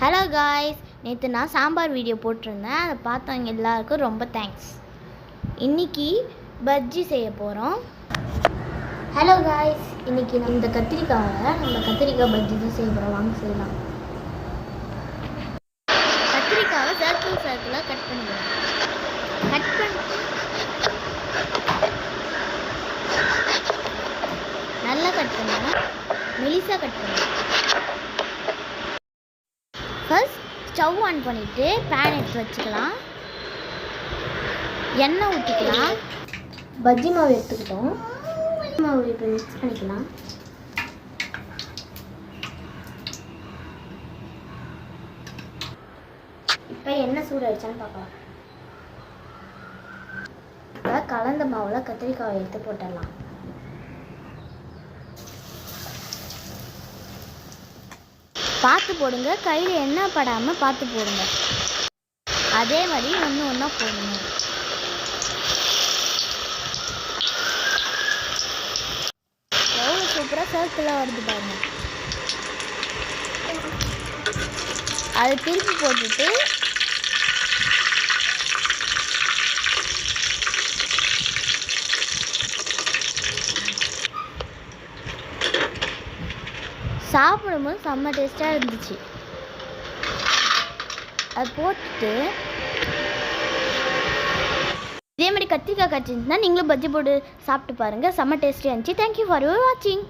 Hello guys, நேற்று நான் sambar video போட்டிருந்தேன். அதை பார்த்தவங்க எல்லாருக்கும் ரொம்ப தேங்க்ஸ். இன்றைக்கி பஜ்ஜி செய்ய போகிறோம். ஹலோ காய்ஸ், இன்றைக்கி இந்த கத்திரிக்காய் பஜ்ஜி தான் செய்ய போகிறோம். வாங்க செய்யலாம். கத்திரிக்காவை சர்க்கிளாக கட் பண்ணிக்கலாம். கட் பண்ணிட்டு நல்லா கட் பண்ணலாம், மெலிசாக கட் பண்ணலாம். ஃபர்ஸ்ட் ஸ்டவ் ஆன் பண்ணிவிட்டு பேன் எடுத்து வச்சுக்கலாம். எண்ணெய் ஊற்றிக்கலாம். பஜ்ஜி மாவு எடுத்துக்கிட்டோம். மாவு இப்போ மிக்ஸ் பண்ணிக்கலாம். இப்போ எண்ணெய் சூடாயிடுச்சான்னு பார்க்கலாம். இப்போ கலந்த மாவில் கத்திரிக்காயை எடுத்து போட்டுடலாம். பார்த்து போடுங்க, கையில் எண்ணெய் படாமல் பார்த்து போடுங்க. அதே மாதிரி ஒன்று ஒன்றா போடுங்க. எவ்வளோ சூப்பராக சர்க்கிளாக வருது பாருங்க. அதை திருப்பி போட்டுட்டு சாப்பிடும்போது செம்ம டேஸ்ட்டாக இருந்துச்சு. அது போட்டுட்டு இதே மாதிரி கத்திரிக்காய் காய்ச்சிருந்துச்சுன்னா நீங்களும் பஜ்ஜி போட்டு சாப்பிட்டு பாருங்கள். செம்ம டேஸ்டியாக இருந்துச்சு. தேங்க்யூ ஃபார் யுவர் வாட்சிங்.